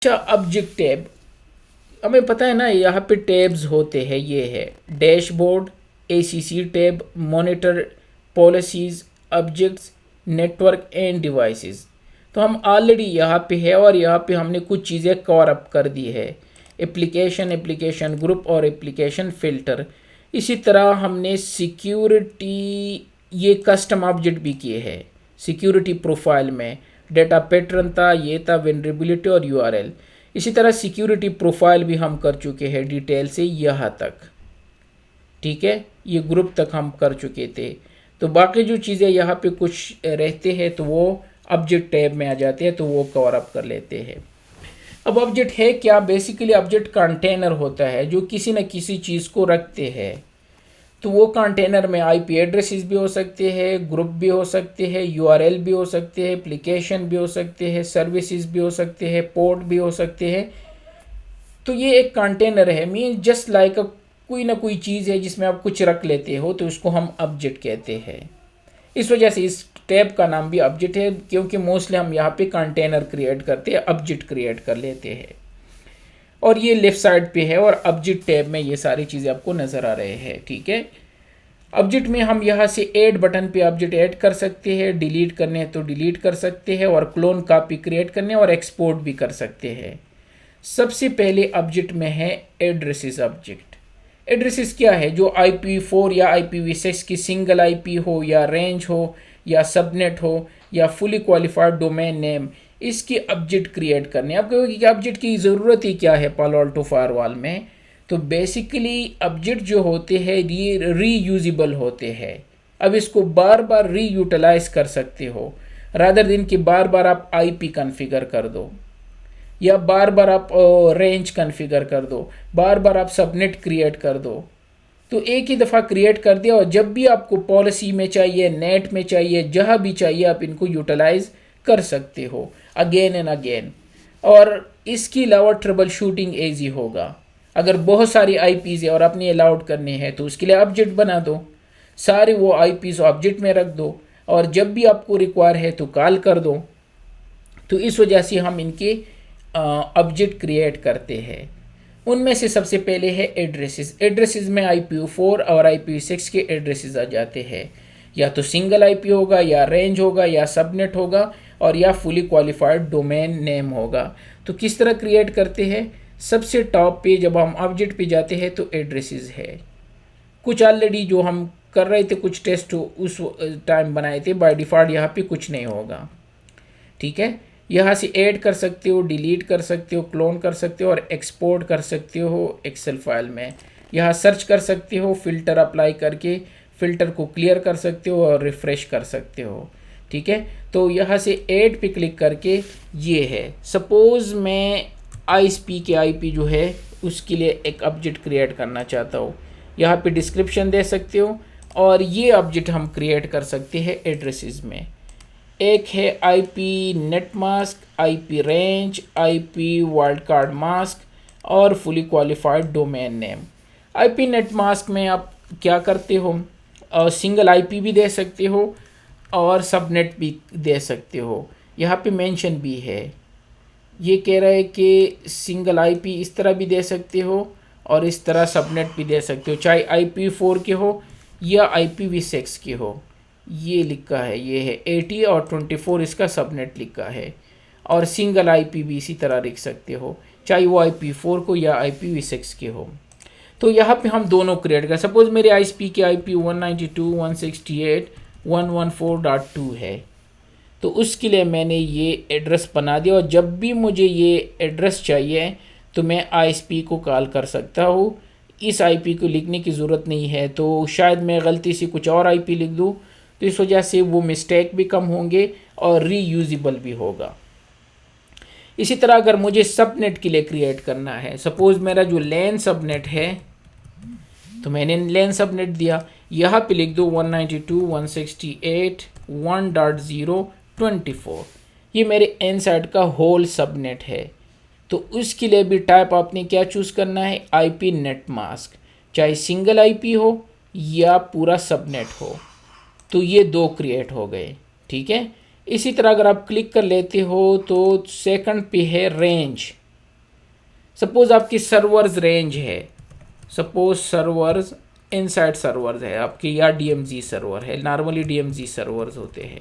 अच्छा, object tab हमें पता है ना, यहाँ पे टैब्स होते हैं। ये है dashboard, ACC tab, monitor, policies, objects, network end devices. तो हम ऑलरेडी यहाँ पे है और यहाँ पे हमने कुछ चीज़ें कवर अप कर दी है। एप्लीकेशन, एप्लीकेशन ग्रुप और एप्लीकेशन फ़िल्टर। इसी तरह हमने सिक्योरिटी, ये कस्टम ऑब्जेक्ट भी किए हैं। सिक्योरिटी प्रोफाइल में डेटा पैटर्न था, ये था वेनरेबिलिटी और URL। इसी तरह सिक्योरिटी प्रोफाइल भी हम कर चुके हैं डिटेल से यहाँ तक। ठीक है, ये ग्रुप तक हम कर चुके थे। तो बाकी जो चीज़ें यहाँ पे कुछ रहते हैं तो वो ऑब्जेक्ट टैब में आ जाते हैं, तो वो कवर अप कर लेते हैं। अब ऑब्जेक्ट है क्या? बेसिकली ऑब्जेक्ट कंटेनर होता है जो किसी न किसी चीज़ को रखते हैं। तो वो कंटेनर में IP एड्रेसेस भी हो सकते हैं, ग्रुप भी हो सकते हैं, URL भी हो सकते हैं, एप्लीकेशन भी हो सकते हैं, सर्विसेज भी हो सकते हैं, पोर्ट भी हो सकते हैं। तो ये एक कंटेनर है, मीन जस्ट लाइक कोई ना कोई चीज़ है जिसमें आप कुछ रख लेते हो, तो उसको हम ऑब्जेक्ट कहते हैं। इस वजह से इस टैब का नाम भी ऑब्जेक्ट है, क्योंकि मोस्टली हम यहाँ पे कंटेनर क्रिएट करते हैं, ऑब्जेक्ट क्रिएट कर लेते हैं। और ये लेफ्ट साइड पे है और ऑब्जेक्ट टैब में ये सारी चीज़ें आपको नज़र आ रहे हैं। ठीक है, ऑब्जेक्ट में हम यहाँ से ऐड बटन पे ऑब्जेक्ट ऐड कर सकते हैं, डिलीट करने हैं तो डिलीट कर सकते हैं, और क्लोन कॉपी क्रिएट करने और एक्सपोर्ट भी कर सकते हैं। सबसे पहले ऑब्जेक्ट में है एड्रेसेस ऑब्जेक्ट। एड्रेसेस क्या है? जो IP4 या IPv6 की सिंगल IP हो, या रेंज हो, या सबनेट हो, या फुली क्वालिफाइड डोमेन नेम, इसकी ऑब्जेक्ट क्रिएट करने। आप कहोगे कि ऑब्जेक्ट की ज़रूरत ही क्या है पालो अल्टो फायरवॉल में? तो बेसिकली ऑब्जेक्ट जो होते हैं ये रीयूजेबल होते हैं। अब इसको बार बार रीयूटिलाइज कर सकते हो, रादर दिन कि बार बार आप IP कॉन्फ़िगर कर दो, या बार बार आप रेंज कॉन्फ़िगर कर दो, बार बार आप सबनेट क्रिएट कर दो। तो एक ही दफ़ा क्रिएट कर दिया और जब भी आपको पॉलिसी में चाहिए, नेट में चाहिए, जहाँ भी चाहिए आप इनको यूटिलाइज कर सकते हो अगेन एंड अगेन। और इसके अलावा ट्रबल शूटिंग ईजी होगा। अगर बहुत सारी IPs है और आपने अलाउड करने हैं तो उसके लिए ऑब्जेक्ट बना दो, सारे वो IPs ऑब्जेक्ट में रख दो, और जब भी आपको रिक्वायर है तो कॉल कर दो। तो इस वजह से हम इनके ऑब्जेक्ट क्रिएट करते हैं। उनमें से सबसे पहले है एड्रेसेस। एड्रेसेस में IPv4 और IPv6 के एड्रेसेस आ जाते हैं। या तो सिंगल IP होगा, या रेंज होगा, या सबनेट होगा, और या फुली क्वालिफाइड डोमेन नेम होगा। तो किस तरह क्रिएट करते हैं? सबसे टॉप पे जब हम ऑब्जेक्ट पे जाते हैं तो एड्रेसेस है। कुछ ऑलरेडी जो हम कर रहे थे, कुछ टेस्ट उस टाइम बनाए थे, बाय डिफ़ॉल्ट यहाँ पे कुछ नहीं होगा। ठीक है, यहाँ से ऐड कर सकते हो, डिलीट कर सकते हो, क्लोन कर सकते हो और एक्सपोर्ट कर सकते हो एक्सेल फाइल में। यहाँ सर्च कर सकते हो, फ़िल्टर अप्लाई करके फ़िल्टर को क्लियर कर सकते हो और रिफ़्रेश कर सकते हो। ठीक है, तो यहाँ से ऐड पे क्लिक करके ये है, सपोज़ मैं ISP के IP जो है उसके लिए एक ऑब्जेक्ट क्रिएट करना चाहता हूँ। यहाँ पे डिस्क्रिप्शन दे सकते हो और ये ऑब्जेक्ट हम क्रिएट कर सकते हैं एड्रेसेस में। एक है IP net mask, IP range, IP wild card mask और fully qualified domain name. IP net mask में आप क्या करते हो? सिंगल IP भी दे सकते हो और सबनेट भी दे सकते हो। यहाँ पे मेंशन भी है, ये कह रहा है कि सिंगल IP इस तरह भी दे सकते हो और इस तरह सबनेट भी दे सकते हो, चाहे IPv4 के हो या IPv6 के हो। ये लिखा है, ये है 80 और 24 इसका सबनेट लिखा है। और सिंगल IP भी इसी तरह लिख सकते हो, चाहे वो IP4 को या IPv6 के हो। तो यहाँ पे हम दोनों क्रिएट कर, सपोज मेरे ISP के IP 192.168.114.2 है, तो उसके लिए मैंने ये एड्रेस बना दिया, और जब भी मुझे ये एड्रेस चाहिए तो मैं ISP को कॉल कर सकता हूँ। इस IP को लिखने की ज़रूरत नहीं है, तो शायद मैं गलती से कुछ और IP लिख दूँ, तो इस वजह से वो मिस्टेक भी कम होंगे और रीयूजेबल भी होगा। इसी तरह अगर मुझे सबनेट के लिए क्रिएट करना है, सपोज़ मेरा जो लैन सबनेट है, तो मैंने लैन सबनेट दिया, यहाँ पे लिख दो 192.168.1.0.24। ये मेरे एन साइड का होल सबनेट है। तो उसके लिए भी टाइप आपने क्या चूज़ करना है? IP नेट मास्क, चाहे सिंगल IP हो या पूरा सबनेट हो। तो ये दो क्रिएट हो गए। ठीक है, इसी तरह अगर आप क्लिक कर लेते हो तो सेकंड पे है रेंज। सपोज आपकी सर्वर्स रेंज है, सपोज सर्वर्स इनसाइड सर्वर्स है आपके, या DMZ सर्वर है, नॉर्मली DMZ सर्वर्स होते हैं,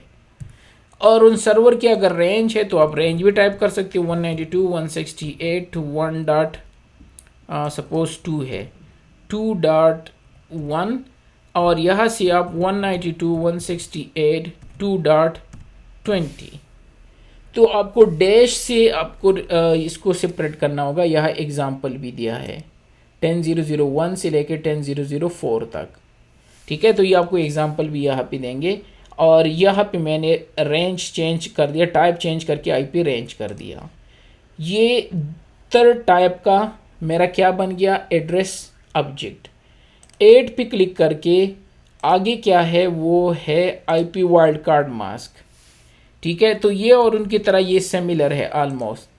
और उन सर्वर की अगर रेंज है तो आप रेंज भी टाइप कर सकते हो 192.168 1 डॉट सपोज 2 है 2.1, और यहाँ से आप 192.168 2.20। तो आपको डैश से आपको इसको सेपरेट करना होगा। यह एग्जाम्पल भी दिया है 10.0.0.1 से लेकर 10.0.0.4 तक, ठीक है। तो ये आपको एग्जाम्पल भी यहाँ पे देंगे, और यहाँ पे मैंने रेंज चेंज कर दिया, टाइप चेंज करके IP रेंज कर दिया। ये थर्ड टाइप का मेरा क्या बन गया, एड्रेस ऑब्जेक्ट। 8 पे क्लिक करके आगे क्या है, वो है IP वाइल्ड कार्ड मास्क, ठीक है। तो ये और उनकी तरह ये सिमिलर है ऑलमोस्ट।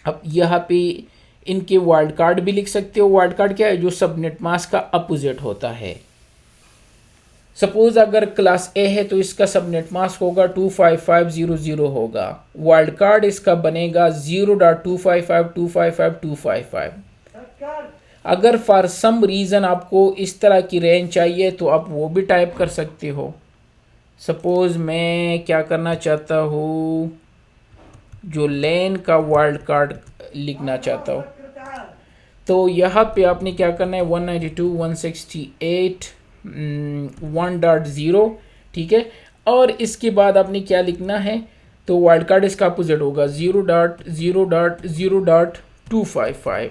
अब यहाँ पे इनके वाइल्ड कार्ड भी लिख सकते हो। वाइल्ड कार्ड क्या है, जो सबनेट मास्क का अपोजिट होता है। सपोज अगर क्लास A है तो इसका सबनेट मास्क होगा 25500 होगा, वाइल्ड कार्ड इसका बनेगा 0.255.255.255। अगर फॉर सम रीज़न आपको इस तरह की रेंज चाहिए तो आप वो भी टाइप कर सकते हो। सपोज मैं क्या करना चाहता हूँ, जो लेन का वाइल्ड कार्ड लिखना चाहता हूँ, तो यहाँ पे आपने क्या करना है 192.168.1.0, ठीक है। और इसके बाद आपने क्या लिखना है, तो वाइल्ड कार्ड इसका अपोजिट होगा 0.0.0.255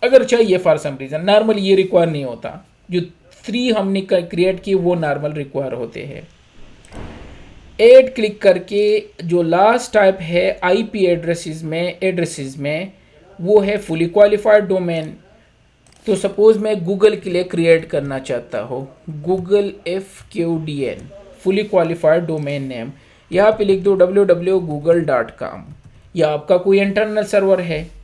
अगर चाहिए फॉर सम रीज़न। नॉर्मल ये रिक्वायर नहीं होता, जो 3 हमने क्रिएट किए वो नॉर्मल रिक्वायर होते हैं। 8 क्लिक करके जो लास्ट टाइप है IP एड्रेसेस में वो है फुली क्वालिफाइड डोमेन। तो सपोज मैं गूगल के लिए क्रिएट करना चाहता हूँ, Google FQDN fully qualified domain name, यहाँ पे लिख दो www.google.com, या आपका कोई इंटरनल सर्वर है।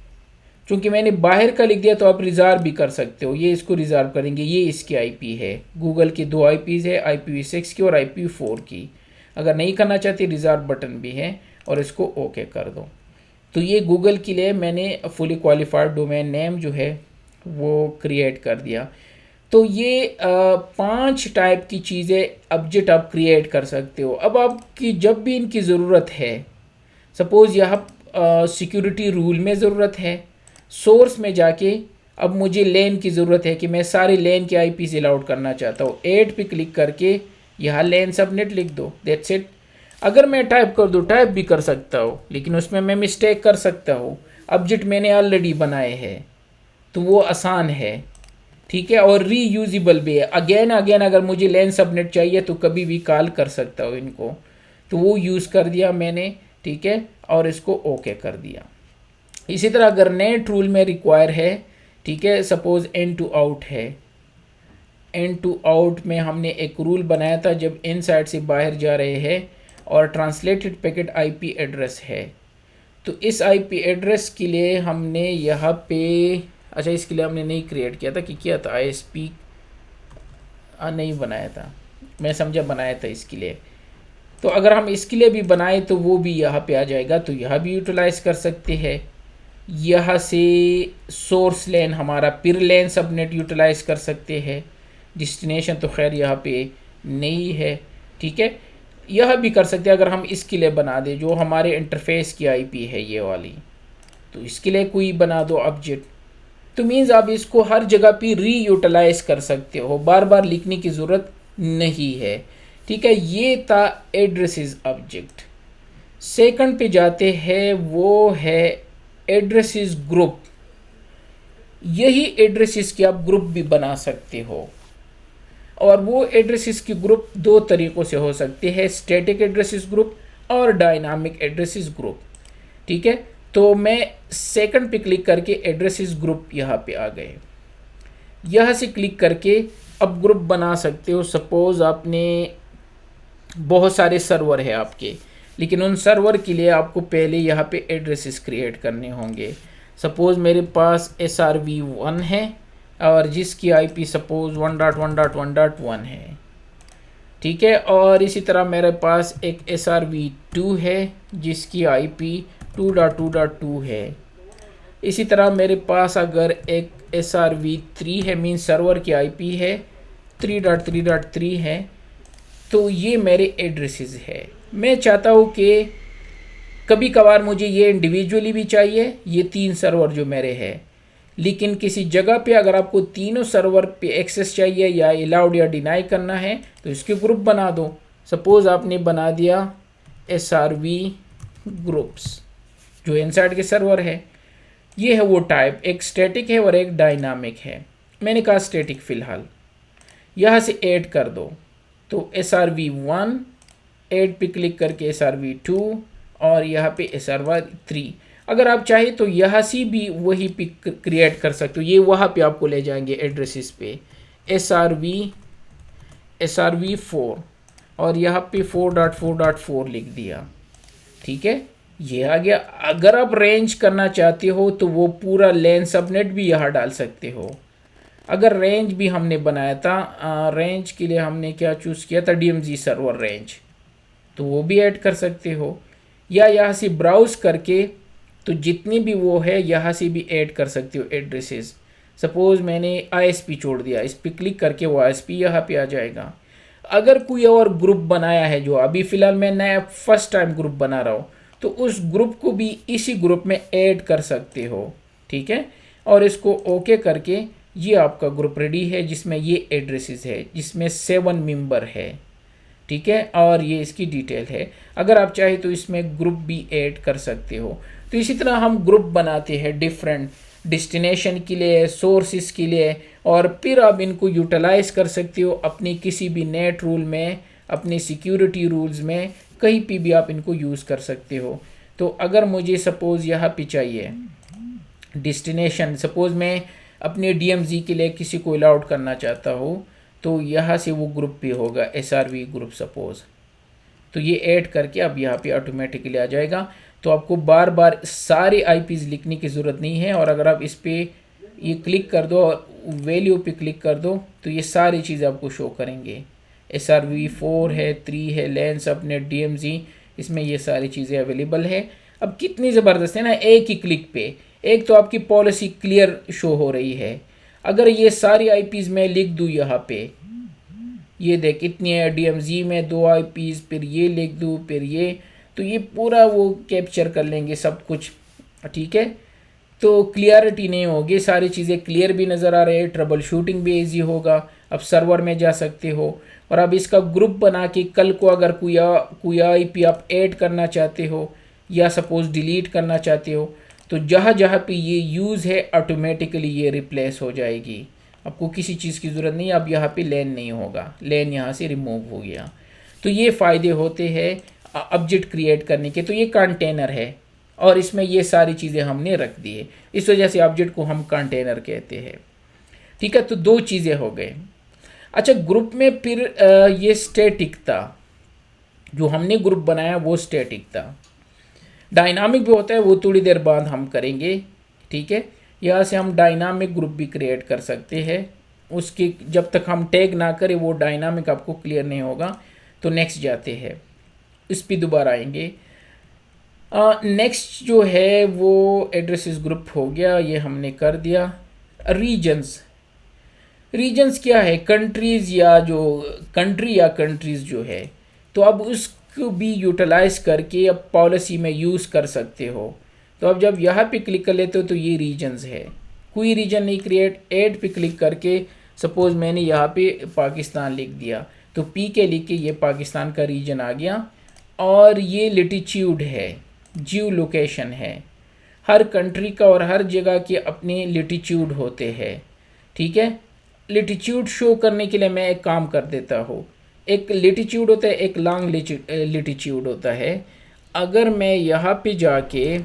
चूंकि मैंने बाहर का लिख दिया तो आप रिजर्व भी कर सकते हो, ये इसको रिजर्व करेंगे। ये इसकी IP है, गूगल की 2 IPs है, IPv6 की और IPv4 की। अगर नहीं करना चाहते रिजर्व बटन भी है, और इसको ओके कर दो। तो ये गूगल के लिए मैंने फुली क्वालिफाइड डोमेन नेम जो है वो क्रिएट कर दिया। तो ये 5 टाइप की चीज़ें ऑब्जेक्ट आप क्रिएट कर सकते हो। अब आपकी जब भी इनकी ज़रूरत है, सपोज़ यहाँ सिक्योरिटी रूल में ज़रूरत है, सोर्स में जाके अब मुझे लेन की ज़रूरत है कि मैं सारे लेन के IP से अलाउड करना चाहता हूँ, 8 पे क्लिक करके यहाँ लेन सबनेट लिख दो, दैट्स इट। अगर मैं टाइप कर दूँ, टाइप भी कर सकता हूँ, लेकिन उसमें मैं मिस्टेक कर सकता हूँ। ऑब्जेक्ट मैंने ऑलरेडी बनाए हैं तो वो आसान है, ठीक है, और रीयूजेबल भी है। अगेन अगर मुझे लेन सबनेट चाहिए तो कभी भी कॉल कर सकता हूँ इनको। तो वो यूज़ कर दिया मैंने, ठीक है, और इसको ओके कर दिया। इसी तरह अगर नेट रूल में रिक्वायर है, ठीक है, सपोज इन टू आउट है, इन टू आउट में हमने एक रूल बनाया था जब इनसाइड से बाहर जा रहे हैं, और ट्रांसलेटेड पैकेट IP एड्रेस है। तो इस IP एड्रेस के लिए हमने यहाँ पे, अच्छा इसके लिए हमने नहीं क्रिएट किया था कि किया था ISP नहीं बनाया था, मैं समझा बनाया था इसके लिए। तो अगर हम इसके लिए भी बनाए तो वो भी यहाँ पे आ जाएगा, तो यह भी यूटिलाइज कर सकते हैं। यहाँ से सोर्स लेन हमारा पिर लेन सबनेट यूटिलाइज कर सकते हैं। डिस्टिनेशन तो खैर यहाँ पे नहीं है, ठीक है, यह भी कर सकते हैं। अगर हम इसके लिए बना दें जो हमारे इंटरफेस की IP है ये वाली, तो इसके लिए कोई बना दो ऑब्जेक्ट, तो मीन्स आप इसको हर जगह पे रीयूटिलाइज कर सकते हो, बार बार लिखने की ज़रूरत नहीं है, ठीक है। ये था एड्रेसेस ऑब्जेक्ट। सेकंड पे जाते हैं, वो है एड्रेसेस ग्रुप। यही एड्रेसेस के आप ग्रुप भी बना सकते हो, और वो एड्रेसेस की ग्रुप 2 तरीक़ों से हो सकते हैं, स्टैटिक एड्रेसेस ग्रुप और डायनामिक एड्रेसेस ग्रुप, ठीक है। तो मैं सेकंड पे क्लिक करके एड्रेसेस ग्रुप यहाँ पे आ गए। यहाँ से क्लिक करके अब ग्रुप बना सकते हो। सपोज़ आपने बहुत सारे सर्वर है आपके, लेकिन उन सर्वर के लिए आपको पहले यहाँ पे एड्रेसेस क्रिएट करने होंगे। सपोज़ मेरे पास SRV1 है और जिसकी IP सपोज़ 1.1.1.1 है, ठीक है, और इसी तरह मेरे पास एक SRV2 है जिसकी IP 2.2.2 है। इसी तरह मेरे पास अगर एक SRv3 है, मीन सर्वर की IP है 3.3.3 है, तो ये मेरे एड्रेसेस है। मैं चाहता हूँ कि कभी कभार मुझे ये इंडिविजुअली भी चाहिए, ये 3 सर्वर जो मेरे हैं, लेकिन किसी जगह पे अगर आपको तीनों सर्वर पे एक्सेस चाहिए या अलाउड या डिनाई करना है तो इसके ग्रुप बना दो। सपोज आपने बना दिया SRv ग्रुप्स जो इनसाइड के सर्वर है। ये है वो टाइप, एक स्टैटिक है और एक डायनामिक है। मैंने कहा स्टैटिक फ़िलहाल, यहाँ से ऐड कर दो, तो SRv1 ऐड पे क्लिक करके SRv2 और यहाँ पे SRv3। अगर आप चाहे तो यहाँ से भी वही पिक क्रिएट कर सकते हो, ये वहाँ पे आपको ले जाएंगे एड्रेसेस पे। SRv4 और यहाँ पे 4.4.4 लिख दिया, ठीक है, ये आ गया। अगर आप रेंज करना चाहते हो तो वो पूरा लेन सबनेट भी यहाँ डाल सकते हो। अगर रेंज भी हमने बनाया था, रेंज के लिए हमने क्या चूज़ किया था, DMZ सर्वर रेंज, तो वो भी ऐड कर सकते हो। या यहाँ से ब्राउज करके तो जितनी भी वो है यहाँ से भी ऐड कर सकते हो एड्रेसेस। सपोज़ मैंने ISP छोड़ दिया, इस पर क्लिक करके वो ISP यहाँ पे आ जाएगा। अगर कोई और ग्रुप बनाया है, जो अभी फ़िलहाल मैं नया फर्स्ट टाइम ग्रुप बना रहा हूँ, तो उस ग्रुप को भी इसी ग्रुप में ऐड कर सकते हो, ठीक है। और इसको ओके करके ये आपका ग्रुप रेडी है, जिसमें ये एड्रेसेस है, जिसमें 7 मेंबर है, ठीक है, और ये इसकी डिटेल है। अगर आप चाहे तो इसमें ग्रुप भी ऐड कर सकते हो। तो इसी तरह हम ग्रुप बनाते हैं डिफरेंट डेस्टिनेशन के लिए, सोर्सेस के लिए, और फिर आप इनको यूटिलाइज कर सकते हो अपनी किसी भी नेट रूल में, अपने सिक्योरिटी रूल्स में, कहीं पे भी आप इनको यूज़ कर सकते हो। तो अगर मुझे सपोज़ यहाँ पे चाहिए डेस्टिनेशन, सपोज़ मैं अपने DMZ के लिए किसी को अलाउड करना चाहता हूँ, तो यहाँ से वो ग्रुप भी होगा SRv ग्रुप सपोज़, तो ये ऐड करके अब यहाँ पे ऑटोमेटिकली आ जाएगा। तो आपको बार बार सारे IPs लिखने की ज़रूरत नहीं है। और अगर आप इस पर ये क्लिक कर दो और वैल्यू पे क्लिक कर दो तो ये सारी चीज़ें आपको शो करेंगे। SRv4 है, 3 है, लेन सबनेट, DMZ, इसमें ये सारी चीज़ें अवेलेबल है। अब कितनी ज़बरदस्त है ना, एक ही क्लिक पे एक तो आपकी पॉलिसी क्लियर शो हो रही है। अगर ये सारी IPs मैं लिख दूँ यहाँ पे, ये देख इतनी है, DMZ में 2 IPs, फिर ये लिख दूँ, फिर ये, तो ये पूरा वो कैप्चर कर लेंगे सब कुछ, ठीक है। तो क्लियरिटी नहीं होगी, सारी चीज़ें क्लियर भी नज़र आ रही है, ट्रबल शूटिंग भी ईजी होगा। अब सर्वर में जा सकते हो और अब इसका ग्रुप बना के कल को अगर कोई IP आप ऐड करना चाहते हो या सपोज़ डिलीट करना चाहते हो, तो जहाँ जहाँ पे ये यूज़ है ऑटोमेटिकली ये रिप्लेस हो जाएगी। आपको किसी चीज़ की ज़रूरत नहीं, अब यहाँ पे लेन नहीं होगा, लेन यहाँ से रिमूव हो गया। तो ये फ़ायदे होते हैं ऑब्जेक्ट क्रिएट करने के। तो ये कंटेनर है और इसमें ये सारी चीज़ें हमने रख दी है, इस वजह से ऑब्जेक्ट को हम कंटेनर कहते हैं, ठीक है। तो 2 चीज़ें हो गए। अच्छा, ग्रुप में फिर ये स्टैटिक था, जो हमने ग्रुप बनाया वो स्टैटिक था। डायनामिक भी होता है, वो थोड़ी देर बाद हम करेंगे, ठीक है। यहाँ से हम डायनामिक ग्रुप भी क्रिएट कर सकते हैं। उसकी जब तक हम टैग ना करें वो डायनामिक आपको क्लियर नहीं होगा। तो नेक्स्ट जाते हैं, इस पर दोबारा आएंगे। नेक्स्ट जो है वो एड्रेसेस ग्रुप हो गया, ये हमने कर दिया। रीजन्स, रीजन्स क्या है, कंट्रीज़ या जो कंट्री या कंट्रीज़ जो है, तो अब उसको भी यूटिलाइज करके अब पॉलिसी में यूज़ कर सकते हो। तो अब जब यहाँ पे क्लिक कर लेते हो तो ये रीजन्स है, कोई रीजन नहीं क्रिएट, ऐड पे क्लिक करके सपोज़ मैंने यहाँ पे पाकिस्तान लिख दिया, तो PK लिख के ये पाकिस्तान का रीजन आ गया। और ये लिटिट्यूड है, जियो लोकेशन है, हर कंट्री का और हर जगह के अपने लिटिट्यूड होते हैं, ठीक है। लिटिट्यूड शो करने के लिए मैं एक काम कर देता हूँ, एक लिटिट्यूड होता है, एक लॉन्ग लिटिट्यूड होता है। अगर मैं यहाँ पे जाके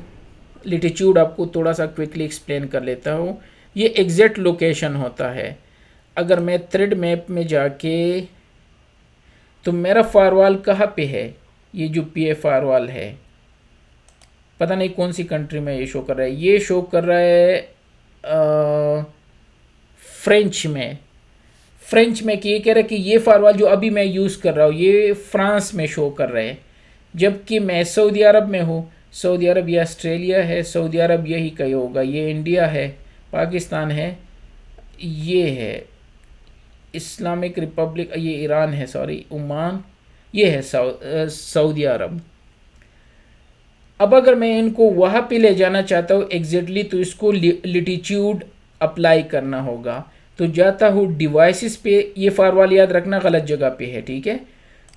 लिटिट्यूड आपको थोड़ा सा क्विकली एक्सप्लेन कर लेता हूँ, ये एग्जैक्ट लोकेशन होता है। अगर मैं थ्रेड मैप में जाके, तो मेरा फारवाल कहाँ पे है, ये जो PA फारवाल है, पता नहीं कौन सी कंट्री में ये शो कर रहा है, ये शो कर रहा है फ्रेंच में। फ्रेंच में कि ये कह रहा है कि ये फारवाल जो अभी मैं यूज़ कर रहा हूँ ये फ्रांस में शो कर रहे हैं, जबकि मैं सऊदी अरब में हूँ। सऊदी अरब या ऑस्ट्रेलिया है, सऊदी अरब यही कहीं होगा, ये इंडिया है, पाकिस्तान है, ये है इस्लामिक रिपब्लिक, ये ईरान है, सॉरी ओमान, ये है सऊदी अरब। अब अगर मैं इनको वहाँ पे ले जाना चाहता हूँ एग्जैक्टली, तो इसको लिटीट्यूड अप्लाई करना होगा। तो जाता हूँ डिवाइसेस पे, ये फारवाल याद रखना गलत जगह पे है, ठीक है।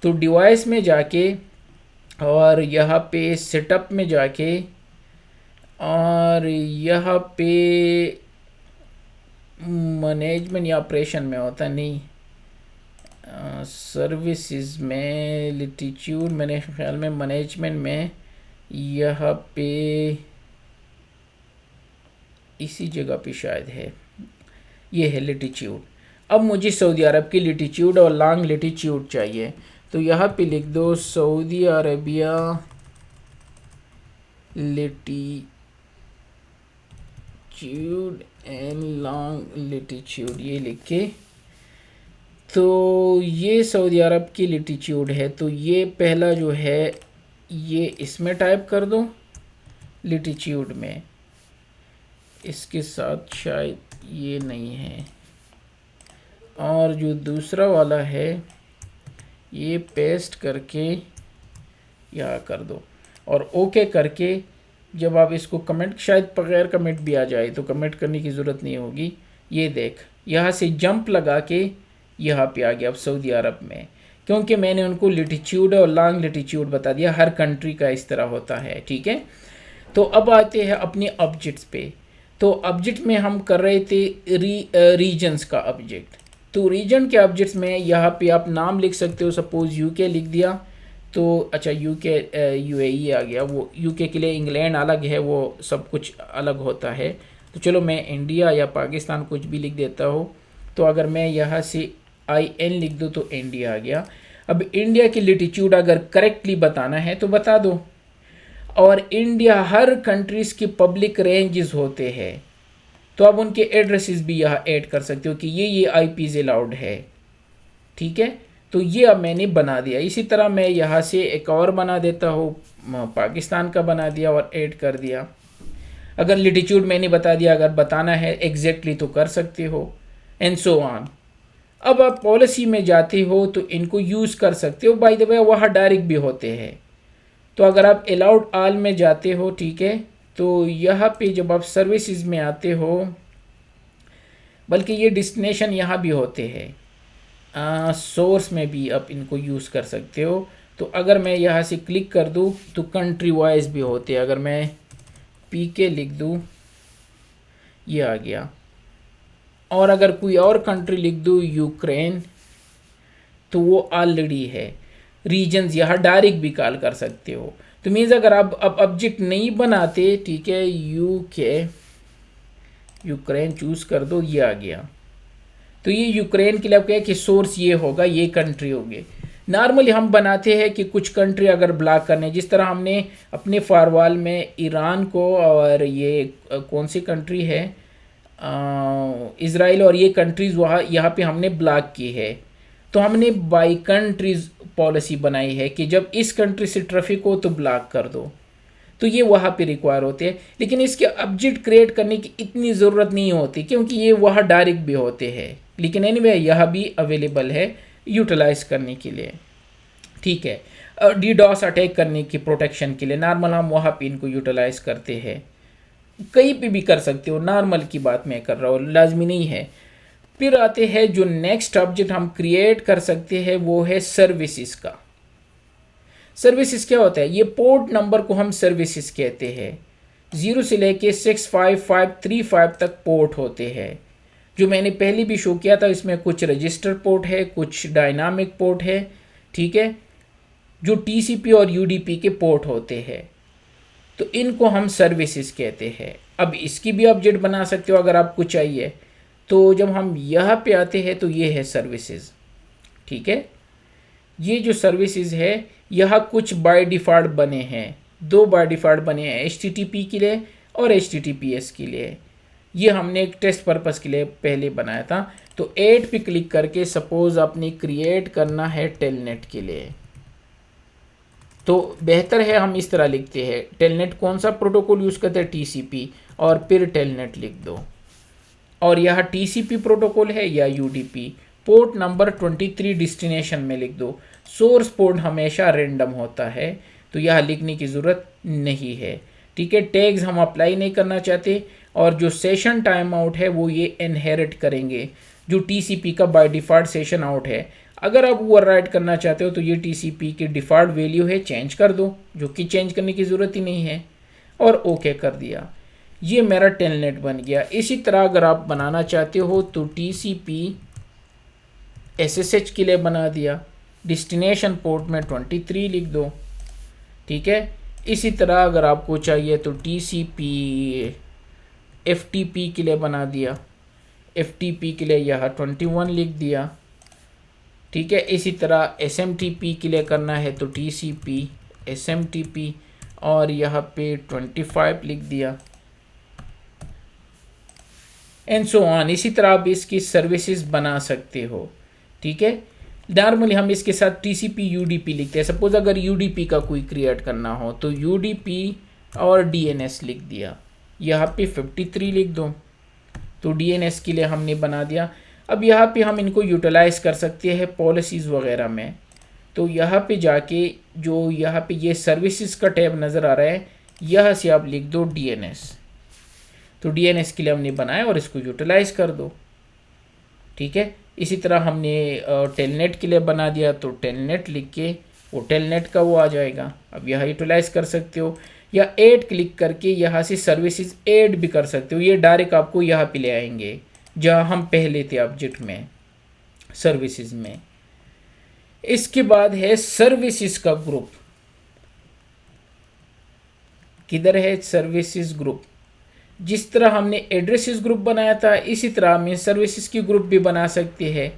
तो डिवाइस में जाके और यहाँ पे सेटअप में जाके और यहाँ पे मैनेजमेंट या ऑपरेशन में होता नहीं, सर्विसेज में लिटीट्यूड, मेरे ख्याल में मैनेजमेंट में, यहाँ पे इसी जगह पे शायद है, ये है लिटीट्यूड। अब मुझे सऊदी अरब की लिटीट्यूड और लॉन्ग लिटीट्यूड चाहिए, तो यहाँ पे लिख दो सऊदी अरेबिया लिटीट्यूड एंड लॉन्ग लिटीट्यूड, ये लिख के, तो ये सऊदी अरब की लिटीट्यूड है। तो ये पहला जो है ये इसमें टाइप कर दो लिटीट्यूड में, इसके साथ शायद ये नहीं है, और जो दूसरा वाला है ये पेस्ट करके यहाँ कर दो और ओके करके, जब आप इसको कमेंट, शायद बगैर कमेंट भी आ जाए तो कमेंट करने की ज़रूरत नहीं होगी। ये देख यहाँ से जंप लगा के यहाँ पे आ गया अब सऊदी अरब में, क्योंकि मैंने उनको लिटीट्यूड और लॉन्ग लिटीट्यूड बता दिया, हर कंट्री का इस तरह होता है, ठीक है। तो अब आते हैं अपने ऑब्जेक्ट्स पे। तो ऑब्जेक्ट में हम कर रहे थे रीजन्स का ऑब्जेक्ट। तो रीजन के ऑब्जेक्ट्स में यहाँ पे आप नाम लिख सकते हो, सपोज यूके लिख दिया तो अच्छा यूके यूएई आ गया, वो यूके के लिए इंग्लैंड अलग है, वो सब कुछ अलग होता है। तो चलो मैं इंडिया या पाकिस्तान कुछ भी लिख देता हूँ। तो अगर मैं यहाँ से IN लिख दूँ तो इंडिया आ गया। अब इंडिया की लिटीट्यूड अगर करेक्टली बताना है तो बता दो, और इंडिया हर कंट्रीज़ की पब्लिक रेंजेस होते हैं, तो आप उनके एड्रेसेस भी यहाँ ऐड कर सकते हो कि ये IPs अलाउड है, ठीक है। तो ये अब मैंने बना दिया। इसी तरह मैं यहाँ से एक और बना देता हूँ, पाकिस्तान का बना दिया और ऐड कर दिया। अगर लिटीट्यूड मैंने बता दिया, अगर बताना है एग्जैक्टली तो कर सकते हो, एंड सो ऑन। अब आप पॉलिसी में जाते हो तो इनको यूज़ कर सकते हो, बाय द वे वहाँ डायरेक्ट भी होते हैं। तो अगर आप अलाउड ऑल में जाते हो, ठीक है, तो यहाँ पे जब आप सर्विसेज में आते हो, बल्कि ये डेस्टिनेशन यहाँ भी होते हैं, सोर्स में भी आप इनको यूज़ कर सकते हो। तो अगर मैं यहाँ से क्लिक कर दूँ तो कंट्री वाइज भी होते हैं। अगर मैं PK लिख दूँ, ये आ गया, और अगर कोई और कंट्री लिख दूँ यूक्रेन, तो वो ऑलरेडी है। रीजन्स यहाँ डायरेक्ट भी कॉल कर सकते हो। तो मीन्स अगर आप अब ऑब्जेक्ट नहीं बनाते, ठीक है, यूक्रेन चूज़ कर दो, ये आ गया। तो ये यूक्रेन के लिए आप कहें कि सोर्स ये होगा, ये कंट्री होगी। नॉर्मली हम बनाते हैं कि कुछ कंट्री अगर ब्लॉक करने, जिस तरह हमने अपने फारवाल में ईरान को और ये कौन सी कंट्री है, इज़राइल और ये कंट्रीज़ वहाँ यहाँ पे हमने ब्लॉक की है। तो हमने बाई कंट्रीज़ पॉलिसी बनाई है कि जब इस कंट्री से ट्रैफिक हो तो ब्लॉक कर दो। तो ये वहाँ पे रिक्वायर होते हैं, लेकिन इसके ऑब्जेक्ट क्रिएट करने की इतनी ज़रूरत नहीं होती, क्योंकि ये वहाँ डायरेक्ट भी होते हैं। लेकिन एनीवे यह भी अवेलेबल है यूटिलाइज करने के लिए, ठीक है। DDoS अटैक करने की प्रोटेक्शन के लिए नॉर्मल हम वहाँ पे इनको यूटिलाइज करते हैं। कहीं पे भी कर सकते हो, नॉर्मल की बात मैं कर रहा हूँ, लाजमी नहीं है। फिर आते हैं जो नेक्स्ट ऑब्जेक्ट हम क्रिएट कर सकते हैं, वो है सर्विसेज का। सर्विसेज क्या होता है? ये पोर्ट नंबर को हम सर्विसेज कहते हैं। 0 से लेके 65535 तक पोर्ट होते हैं, जो मैंने पहले भी शो किया था। इसमें कुछ रजिस्टर पोर्ट है, कुछ डायनामिक पोर्ट है, ठीक है, जो TCP और UDP के पोर्ट होते हैं। तो इनको हम सर्विसेज कहते हैं। अब इसकी भी ऑब्जेक्ट बना सकते हो अगर आपको चाहिए। तो जब हम यहाँ पे आते हैं तो ये है सर्विसेज, ठीक है। ये जो सर्विसेज है यहाँ कुछ बाय डिफ़ॉल्ट बने हैं, 2 बाय डिफ़ॉल्ट बने हैं, HTTP के लिए और HTTPS के लिए। ये हमने एक टेस्ट पर्पस के लिए पहले बनाया था। तो 8 पे क्लिक करके सपोज आपने क्रिएट करना है टेलनेट के लिए, तो बेहतर है हम इस तरह लिखते हैं, टेलनेट कौन सा प्रोटोकॉल यूज़ करते हैं, टीसीपी, और फिर टेलनेट लिख दो। और यह टीसीपी प्रोटोकॉल है या यूडीपी। पोर्ट नंबर 23 डेस्टिनेशन में लिख दो। सोर्स पोर्ट हमेशा रेंडम होता है, तो यह लिखने की ज़रूरत नहीं है। ठीक है, टैग्स हम अप्लाई नहीं करना चाहते, और जो सेशन टाइम आउट है वो ये इनहेरिट करेंगे, जो टीसीपी का बाय डिफ़ॉल्ट सेशन आउट है। अगर आप ओवरराइड करना चाहते हो तो ये टीसीपी की डिफ़ॉल्ट वैल्यू है, चेंज कर दो, जो कि चेंज करने की ज़रूरत ही नहीं है, और ओके कर दिया। ये मेरा टेलनेट बन गया। इसी तरह अगर आप बनाना चाहते हो तो टीसीपी एसएसएच के लिए बना दिया, डेस्टिनेशन पोर्ट में 23 लिख दो। ठीक है, इसी तरह अगर आपको चाहिए तो टीसीपी एफटीपी के लिए बना दिया, एफटीपी के लिए यह 21 लिख दिया। ठीक है, इसी तरह एसएमटीपी के लिए करना है तो टीसीपी एसएमटीपी, और यहाँ पे 25 लिख दिया, एंड सो ऑन। इसी तरह आप इसकी सर्विसेज बना सकते हो। ठीक है, नॉर्मली हम इसके साथ टीसीपी यूडीपी लिखते हैं। सपोज अगर यूडीपी का कोई क्रिएट करना हो तो यूडीपी और डीएनएस लिख दिया, यहाँ पे 53 लिख दो, तो डीएनएस के लिए हमने बना दिया। अब यहाँ पे हम इनको यूटिलाइज कर सकते हैं पॉलिसीज़ वगैरह में। तो यहाँ पे जाके जो यहाँ पे ये सर्विसेज का टैब नज़र आ रहा है, यहाँ से आप लिख दो डीएनएस, तो डीएनएस के लिए हमने बनाया और इसको यूटिलाइज कर दो। ठीक है, इसी तरह हमने टेलनेट के लिए बना दिया, तो टेलनेट लिख के वो टेलनेट का वो आ जाएगा। अब यहाँ यूटिलाइज कर सकते हो, या ऐड क्लिक करके यहाँ से सर्विसेज ऐड भी कर सकते हो। ये डायरेक्ट आपको यहाँ पे ले आएंगे जहाँ हम पहले थे ऑब्जेक्ट में, सर्विसेज में। इसके बाद है सर्विसेज का ग्रुप। किधर है सर्विसेज ग्रुप? जिस तरह हमने एड्रेसेस ग्रुप बनाया था, इसी तरह हम सर्विसेज की ग्रुप भी बना सकते हैं।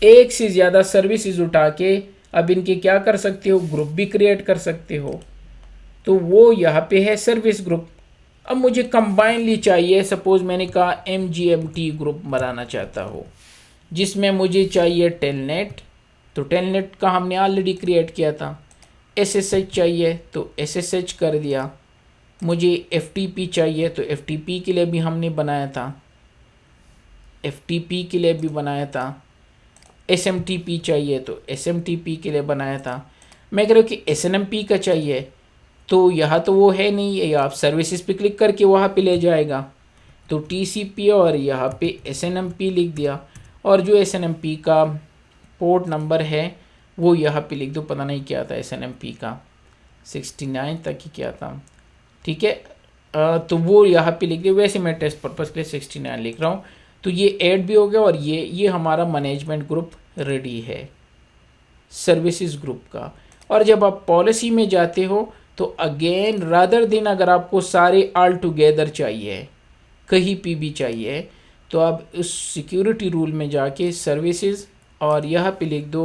एक से ज़्यादा सर्विसेज उठा के अब इनके क्या कर सकते हो, ग्रुप भी क्रिएट कर सकते हो। तो वो यहाँ पे है सर्विस ग्रुप। अब मुझे कंबाइनली चाहिए, सपोज मैंने कहा MGMT ग्रुप बनाना चाहता हो, जिसमें मुझे चाहिए टेलनेट, तो टेलनेट का हमने ऑलरेडी क्रिएट किया था। SSH चाहिए तो SSH कर दिया। मुझे FTP चाहिए तो FTP के लिए भी हमने बनाया था, FTP के लिए भी बनाया था। SMTP चाहिए तो SMTP के लिए बनाया था। मैं कह रहा हूँ कि SNMP का चाहिए, तो यहाँ तो वो है नहीं, ये आप सर्विसेज पे क्लिक करके वहाँ पे ले जाएगा। तो TCP और यहाँ पे SNMP लिख दिया, और जो SNMP का पोर्ट नंबर है वो यहाँ पे लिख दो। पता नहीं क्या था SNMP का, 69 तक ही क्या था। ठीक है, तो वो यहाँ पे लिख दिया। वैसे मैं टेस्ट पर्पज़ के लिए 69 लिख रहा हूँ। तो ये ऐड भी हो गया, और ये हमारा मैनेजमेंट ग्रुप रेडी है सर्विसेज ग्रुप का। और जब आप पॉलिसी में जाते हो तो अगेन रादर देन अगर आपको सारे ऑल टुगेदर चाहिए, कहीं पे भी चाहिए, तो आप उस सिक्योरिटी रूल में जाके सर्विसेज और यहाँ पे लिख दो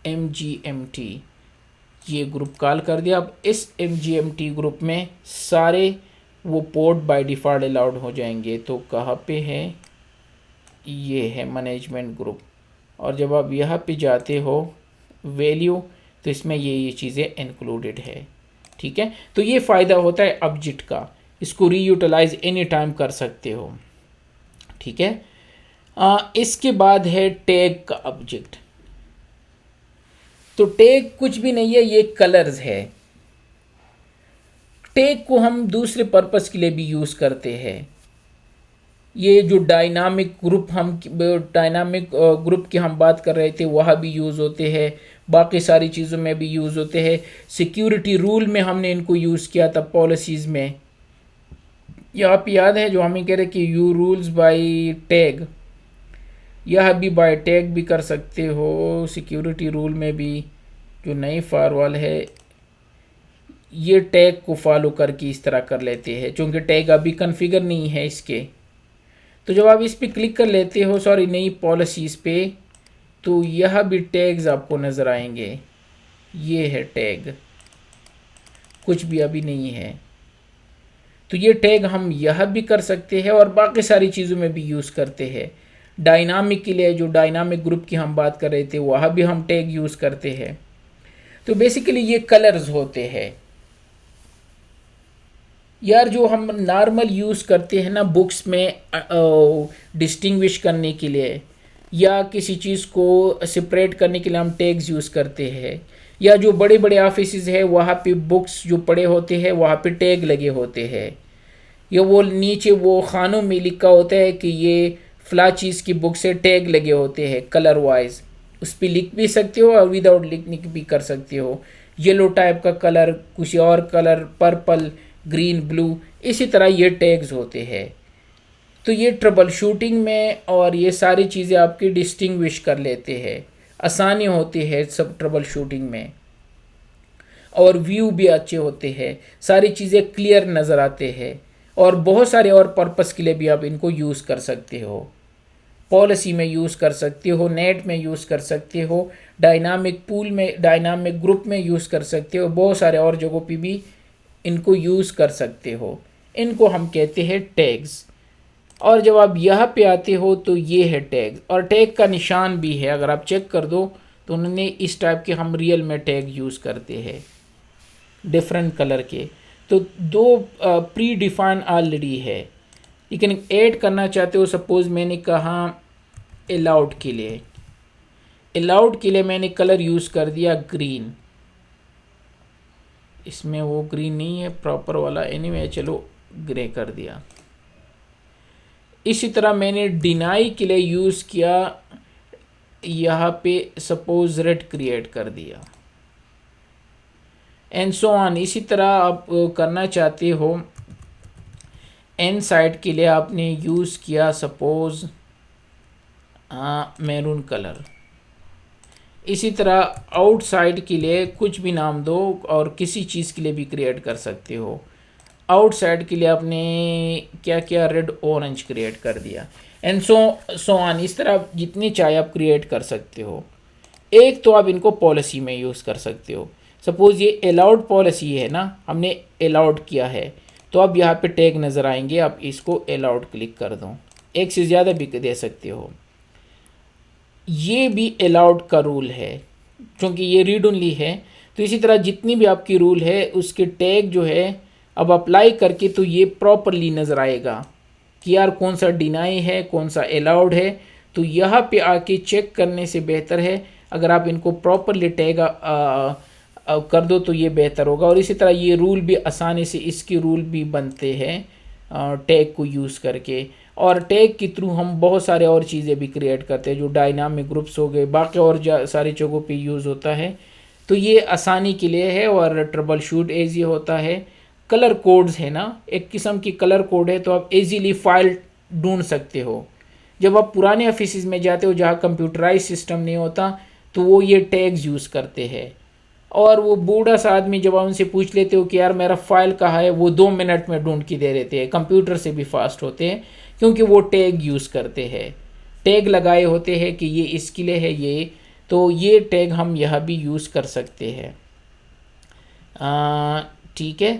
MGMT, ये ग्रुप कॉल कर दिया। अब इस MGMT ग्रुप में सारे वो पोर्ट बाय डिफ़ॉल्ट अलाउड हो जाएंगे। तो कहाँ पे है, ये है मैनेजमेंट ग्रुप। और जब आप यहाँ पे जाते हो वैल्यू, तो इसमें ये चीज़ें इंक्लूडेड है। ठीक है, तो ये फ़ायदा होता है ऑब्जेक्ट का, इसको रीयूटिलाइज एनी टाइम कर सकते हो। ठीक है, इसके बाद है टैग का ऑब्जेक्ट। तो टैग कुछ भी नहीं है, ये कलर्स है। टैग को हम दूसरे पर्पस के लिए भी यूज़ करते हैं। ये जो डायनामिक ग्रुप की हम बात कर रहे थे, वहाँ भी यूज़ होते हैं, बाकी सारी चीज़ों में भी यूज़ होते हैं। सिक्योरिटी रूल में हमने इनको यूज़ किया था पॉलिसीज़ में। ये आप याद है जो हमें कह रहे कि यू रूल्स बाय टैग, यह भी बाय टैग भी कर सकते हो। सिक्योरिटी रूल में भी जो नई फायरवॉल है, ये टैग को फॉलो करके इस तरह कर लेते हैं, क्योंकि टैग अभी कॉन्फ़िगर नहीं है इसके। तो जब आप इस पर क्लिक कर लेते हो, सॉरी नई पॉलिसीज़ पे, तो यह भी टैग्स आपको नज़र आएंगे। ये है टैग, कुछ भी अभी नहीं है। तो ये टैग हम यह भी कर सकते हैं और बाकी सारी चीज़ों में भी यूज़ करते हैं। डायनामिक के लिए, जो डायनामिक ग्रुप की हम बात कर रहे थे, वह भी हम टैग यूज़ करते हैं। तो बेसिकली ये कलर्स होते हैं यार, जो हम नॉर्मल यूज़ करते हैं ना बुक्स में डिस्टिंग्विश करने के लिए, या किसी चीज़ को सेपरेट करने के लिए हम टैग्स यूज़ करते हैं, या जो बड़े बड़े ऑफिसेज है वहाँ पे बुक्स जो पड़े होते हैं वहाँ पे टैग लगे होते हैं, या वो नीचे वो खानों में लिखा होता है कि ये फला चीज़ की बुक से टैग लगे होते हैं कलर वाइज, उस पर लिख भी सकते हो और विदाउट लिखने भी कर सकते हो। येलो टाइप का कलर, कुछ और कलर, पर्पल, ग्रीन, ब्लू, इसी तरह ये टैग्स होते हैं। तो ये ट्रबल शूटिंग में और ये सारी चीज़ें आपकी डिस्टिंग्विश कर लेते हैं, आसानी होती है सब ट्रबल शूटिंग में, और व्यू भी अच्छे होते हैं, सारी चीज़ें क्लियर नज़र आते हैं, और बहुत सारे और पर्पस के लिए भी आप इनको यूज़ कर सकते हो। पॉलिसी में यूज़ कर सकते हो, नेट में यूज़ कर सकते हो, डायनामिक पूल में, डायनामिक ग्रुप में यूज़ कर सकते हो, बहुत सारे और जगहों पे भी इनको यूज़ कर सकते हो। इनको हम कहते हैं टैग्स। और जब आप यहाँ पे आते हो तो ये है टैग, और टैग का निशान भी है, अगर आप चेक कर दो तो उन्होंने इस टाइप के हम रियल में टैग यूज़ करते हैं डिफरेंट कलर के। तो दो प्री डिफाइन ऑलरेडी है, लेकिन ऐड करना चाहते हो। सपोज़ मैंने कहा अलाउड के लिए, अलाउड के लिए मैंने कलर यूज़ कर दिया ग्रीन, इसमें वो ग्रीन नहीं है प्रॉपर वाला, एनीवे चलो ग्रे कर दिया। इसी तरह मैंने डिनाई के लिए यूज़ किया, यहाँ पे सपोज रेड क्रिएट कर दिया, एंड सो ऑन। इसी तरह आप करना चाहते हो एन साइड के लिए आपने यूज़ किया सपोज मैरून कलर। इसी तरह आउटसाइड के लिए कुछ भी नाम दो और किसी चीज़ के लिए भी क्रिएट कर सकते हो। आउटसाइड के लिए आपने क्या किया, रेड ऑरेंज क्रिएट कर दिया, एंड सो ऑन। इस तरह जितनी चाहे आप क्रिएट कर सकते हो। एक तो आप इनको पॉलिसी में यूज़ कर सकते हो। सपोज़ ये अलाउड पॉलिसी है ना, हमने अलाउड किया है, तो अब यहाँ पे टैग नज़र आएंगे, आप इसको अलाउड क्लिक कर दो, एक से ज़्यादा भी दे सकते हो। ये भी अलाउड का रूल है, क्योंकि ये रीड ओनली है। तो इसी तरह जितनी भी आपकी रूल है उसके टैग जो है अब अप्लाई करके तो ये प्रॉपरली नज़र आएगा कि यार कौन सा डिनाई है, कौन सा अलाउड है। तो यहाँ पे आके चेक करने से बेहतर है अगर आप इनको प्रॉपरली टैग कर दो तो ये बेहतर होगा। और इसी तरह ये रूल भी आसानी से, इसके रूल भी बनते हैं टैग को यूज़ करके। और टैग के थ्रू हम बहुत सारे और चीज़ें भी क्रिएट करते हैं, जो डायनामिक ग्रुप्स हो गए, बाकी और सारी जगहों पे यूज़ होता है। तो ये आसानी के लिए है और ट्रबल शूट ईजी होता है। कलर कोड्स है ना, एक किस्म की कलर कोड है, तो आप इजीली फाइल ढूंढ सकते हो। जब आप पुराने ऑफिस में जाते हो जहाँ कंप्यूटराइज सिस्टम नहीं होता तो वो ये टैग्स यूज़ करते हैं। और वो बूढ़ा सा आदमी जब आप उनसे पूछ लेते हो कि यार मेरा फाइल कहाँ है, वो 2 मिनट में ढूंढ के दे देते हैं। कंप्यूटर से भी फास्ट होते हैं क्योंकि वो टैग यूज़ करते हैं, टैग लगाए होते हैं कि ये इसके लिए है ये। तो ये टैग हम यहाँ भी यूज़ कर सकते हैं, ठीक है।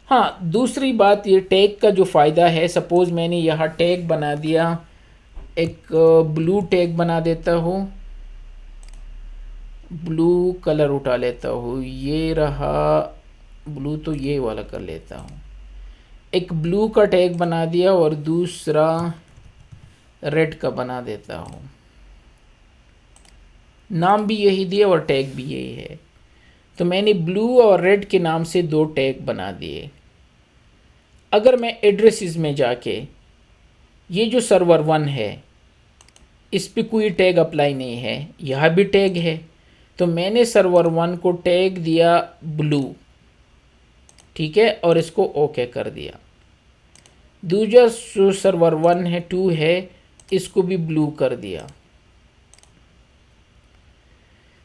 हाँ, दूसरी बात ये टैग का जो फ़ायदा है, सपोज़ मैंने यहाँ टैग बना दिया, एक ब्लू टैग बना देता हूँ, ब्लू कलर उठा लेता हूँ, ये रहा ब्लू, तो ये वाला कर लेता हूँ। एक ब्लू का टैग बना दिया और दूसरा रेड का बना देता हूँ। नाम भी यही दिया और टैग भी यही है। तो मैंने ब्लू और रेड के नाम से 2 टैग बना दिए। अगर मैं एड्रेसेस में जाके, ये जो सर्वर 1 है इस पे कोई टैग अप्लाई नहीं है, यहाँ भी टैग है, तो मैंने सर्वर 1 को टैग दिया ब्लू, ठीक है, और इसको ओके कर दिया। दूसरा जो सर्वर 1 है 2 है, इसको भी ब्लू कर दिया।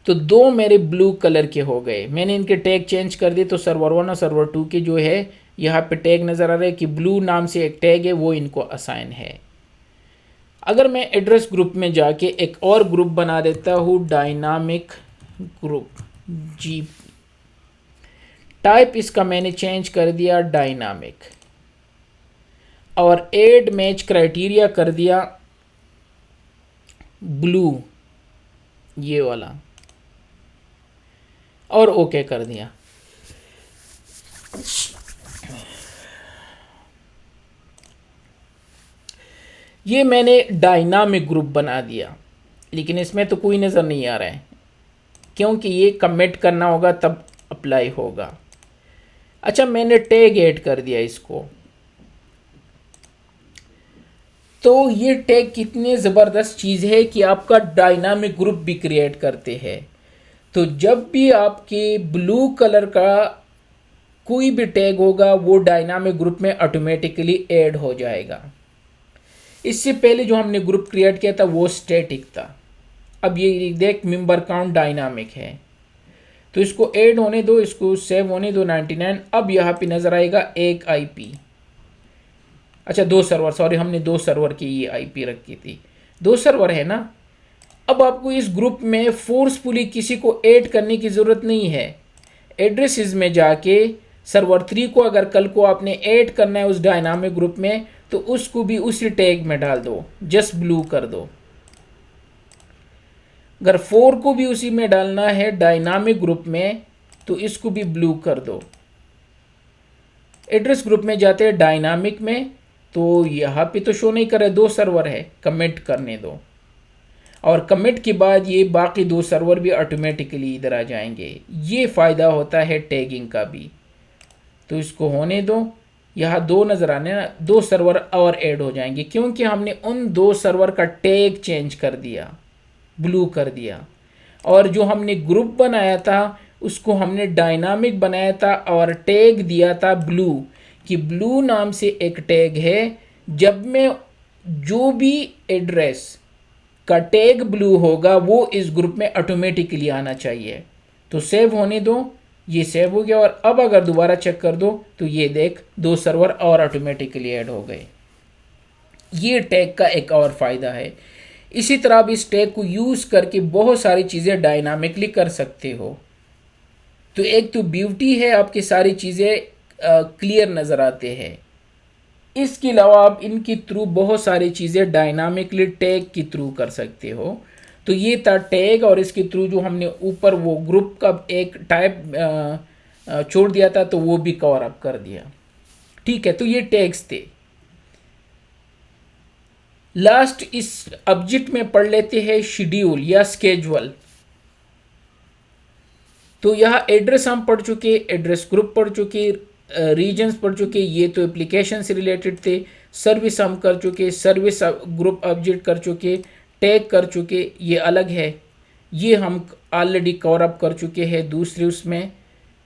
तो 2 मेरे ब्लू कलर के हो गए। मैंने इनके टैग चेंज कर दिए, तो सर्वर 1 और सर्वर 2 के जो है यहाँ पे टैग नज़र आ रहा है कि ब्लू नाम से एक टैग है, वो इनको असाइन है। अगर मैं एड्रेस ग्रुप में जाके एक और ग्रुप बना देता हूँ, डायनामिक ग्रुप जी, टाइप इसका मैंने चेंज कर दिया डायनामिक, और एड मैच क्राइटेरिया कर दिया ब्लू, ये वाला। और ओके कर दिया। ये मैंने डायनामिक ग्रुप बना दिया, लेकिन इसमें तो कोई नज़र नहीं आ रहा है क्योंकि ये कमिट करना होगा तब अप्लाई होगा। अच्छा, मैंने टैग ऐड कर दिया इसको। तो ये टैग कितनी ज़बरदस्त चीज़ है कि आपका डायनामिक ग्रुप भी क्रिएट करते हैं। तो जब भी आपके ब्लू कलर का कोई भी टैग होगा वो डायनामिक ग्रुप में ऑटोमेटिकली ऐड हो जाएगा। इससे पहले जो हमने ग्रुप क्रिएट किया था वो स्टैटिक था। अब ये देख मेंबर काउंट डायनामिक है, तो इसको ऐड होने दो, इसको सेव होने दो 99। अब यहाँ पे नज़र आएगा एक आईपी, अच्छा 2 सर्वर, सॉरी हमने 2 सर्वर की ये आईपी रखी थी, 2 सर्वर है ना। अब आपको इस ग्रुप में फोर्सफुली किसी को ऐड करने की ज़रूरत नहीं है। एड्रेसेस में जाके सर्वर 3 को अगर कल को आपने ऐड करना है उस डायनामिक ग्रुप में तो उसको भी उसी टैग में डाल दो, जस्ट ब्लू कर दो। अगर 4 को भी उसी में डालना है डायनामिक ग्रुप में तो इसको भी ब्लू कर दो। एड्रेस ग्रुप में जाते हैं डायनामिक में, तो यहाँ पे तो शो नहीं कर रहे, 2 सर्वर है, कमिट करने दो। और कमिट के बाद ये बाकी 2 सर्वर भी ऑटोमेटिकली इधर आ जाएंगे। ये फ़ायदा होता है टैगिंग का भी। तो इसको होने दो, यहाँ 2 नज़र आने ना, 2 सर्वर और ऐड हो जाएंगे क्योंकि हमने उन 2 सर्वर का टैग चेंज कर दिया, ब्लू कर दिया। और जो हमने ग्रुप बनाया था उसको हमने डायनामिक बनाया था और टैग दिया था ब्लू, कि ब्लू नाम से एक टैग है। जब मैं जो भी एड्रेस का टैग ब्लू होगा वो इस ग्रुप में ऑटोमेटिकली आना चाहिए। तो सेव होने दो, ये सेव हो गया। और अब अगर दोबारा चेक कर दो तो ये देख 2 सर्वर और ऑटोमेटिकली ऐड हो गए। ये टैग का एक और फ़ायदा है। इसी तरह आप इस टैग को यूज़ करके बहुत सारी चीज़ें डायनामिकली कर सकते हो। तो एक तो ब्यूटी है, आपकी सारी चीज़ें क्लियर नज़र आते हैं। इसके अलावा आप इनके थ्रू बहुत सारी चीज़ें डायनामिकली टैग के थ्रू कर सकते हो। तो ये था टैग, और इसके थ्रू जो हमने ऊपर वो ग्रुप का एक टाइप छोड़ दिया था तो वो भी कवर अप कर दिया। ठीक है, तो ये टैग्स थे। लास्ट इस ऑब्जेक्ट में पढ़ लेते हैं शेड्यूल या स्केजुअल। तो यहाँ एड्रेस हम पढ़ चुके, एड्रेस ग्रुप पढ़ चुके, रीजन्स पढ़ चुके, ये तो एप्लीकेशन से रिलेटेड थे। सर्विस हम कर चुके, सर्विस ग्रुप ऑब्जेक्ट कर चुके, टैग कर चुके, ये अलग है, ये हम ऑलरेडी कवर अप कर चुके हैं दूसरे उसमें,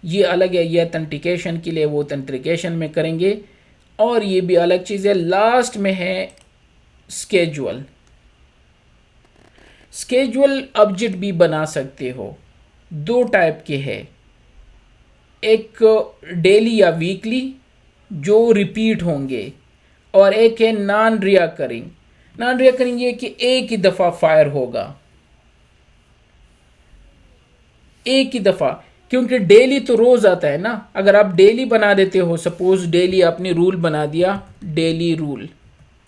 ये अलग है, ये ऑथेंटिकेशन के लिए, वो ऑथेंटिकेशन में करेंगे। और ये भी अलग चीज़ है। लास्ट में है स्केजुअल। स्केजुअल ऑब्जेक्ट भी बना सकते हो, 2 टाइप के हैं, एक डेली या वीकली जो रिपीट होंगे, और एक है नॉन रिकरिंग। नॉन रिकरिंग ये कि एक ही दफ़ा फायर होगा, एक ही दफ़ा, क्योंकि डेली तो रोज़ आता है ना। अगर आप डेली बना देते हो, सपोज डेली आपने रूल बना दिया, डेली रूल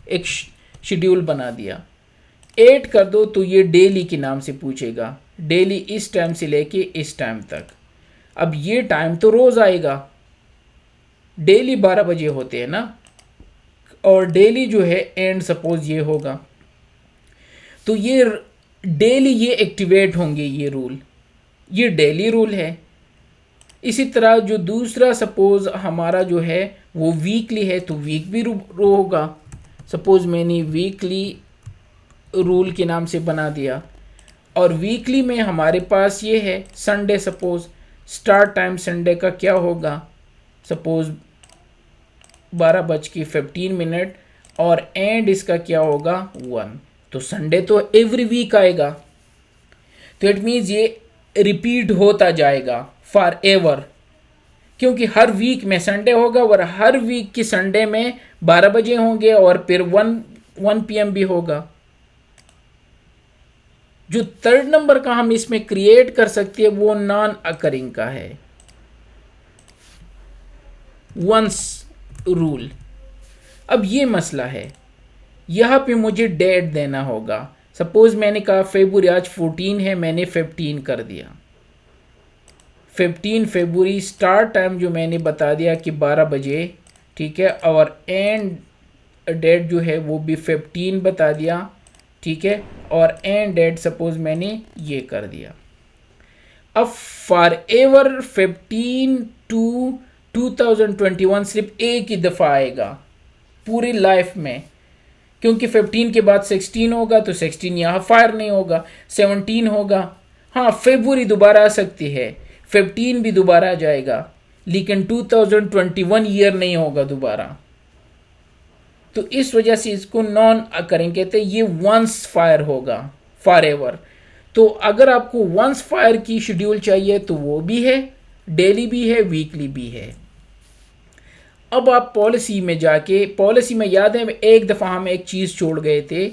एक शेड्यूल बना दिया, ऐड कर दो तो ये डेली के नाम से पूछेगा, डेली इस टाइम से लेके इस टाइम तक। अब ये टाइम तो रोज़ आएगा, डेली 12 बजे होते हैं ना, और डेली जो है एंड सपोज ये होगा, तो ये डेली ये एक्टिवेट होंगे ये रूल, ये डेली रूल है। इसी तरह जो दूसरा सपोज हमारा जो है वो वीकली है तो वीक भी होगा। सपोज मैंने वीकली रूल के नाम से बना दिया, और वीकली में हमारे पास ये है Sunday, suppose start time Sunday का क्या होगा, सपोज 12:15, और एंड इसका क्या होगा 1। तो संडे तो एवरी वीक आएगा, तो इट मीन्स ये रिपीट होता जाएगा फॉर एवर, क्योंकि हर वीक में संडे होगा और हर वीक की संडे में 12 बजे होंगे और फिर 1 PM भी होगा। जो 3rd नंबर का हम इसमें क्रिएट कर सकते हैं वो नॉन अकरिंग का है, वंस रूल। अब ये मसला है, यहाँ पे मुझे डेट देना होगा। सपोज मैंने कहा फरवरी आज 14 है, मैंने 15 कर दिया, 15 फरवरी स्टार्ट टाइम जो मैंने बता दिया कि 12 बजे, ठीक है, और एंड डेट जो है वो भी 15 बता दिया, ठीक है, और एंड डेट सपोज मैंने ये कर दिया। अब फॉर एवर 15 टू 2021 सिर्फ एक ही दफ़ा आएगा पूरी लाइफ में, क्योंकि 15 के बाद 16 होगा तो 16 यहाँ फायर नहीं होगा, 17 होगा, हाँ फरवरी दोबारा आ सकती है, 15 भी दोबारा आ जाएगा, लेकिन 2021 ईयर नहीं होगा दोबारा। तो इस वजह से इसको नॉन अकरिंग कहते हैं, ये वंस फायर होगा फॉर एवर। तो अगर आपको वंस फायर की शेड्यूल चाहिए तो वो भी है, डेली भी है, वीकली भी है। अब आप पॉलिसी में जाके, पॉलिसी में याद है एक दफ़ा हम एक चीज़ छोड़ गए थे,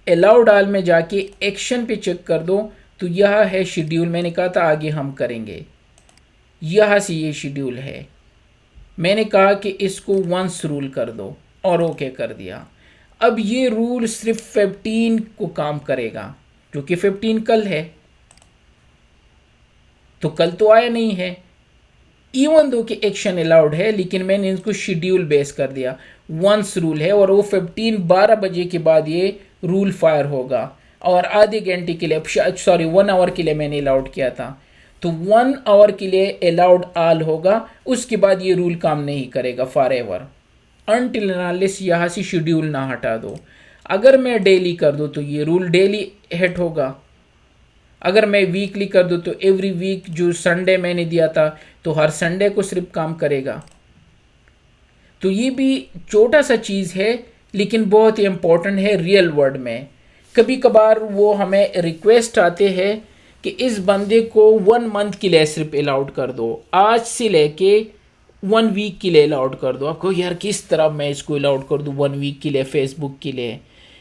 अलाउड ऑल में जाके एक्शन पे चेक कर दो तो यह है शेड्यूल, मैंने कहा था आगे हम करेंगे, यह से ये शेड्यूल है। मैंने कहा कि इसको वंस रूल कर दो और ओके कर दिया। अब ये रूल सिर्फ 15 को काम करेगा, जो कि 15 कल है, तो कल तो आया नहीं है, इवन दो कि एक्शन अलाउड है, लेकिन मैंने इसको शेड्यूल बेस कर दिया, वंस रूल है, और वो 12 बजे के बाद ये रूल फायर होगा, और आधे घंटे के लिए, सॉरी 1 आवर के लिए मैंने अलाउड किया था, तो 1 आवर के लिए अलाउड ऑल होगा, उसके बाद ये रूल काम नहीं करेगा फॉर एवर, अनटिल अनलेस यहाँ से शेड्यूल ना हटा दो। अगर मैं डेली कर दूँ तो ये रूल डेली हिट होगा, अगर मैं वीकली कर दूँ तो एवरी वीक, जो संडे मैंने दिया था तो हर संडे को सिर्फ काम करेगा। तो ये भी छोटा सा चीज़ है लेकिन बहुत ही इम्पोर्टेंट है रियल वर्ल्ड में। कभी कभार वो हमें रिक्वेस्ट आते हैं कि इस बंदे को 1 मंथ के लिए सिर्फ अलाउड कर दो, आज से लेके 1 वीक के लिए अलाउड कर दो। आपको यार किस तरह मैं इसको अलाउड कर दूँ 1 वीक के लिए, फेसबुक के लिए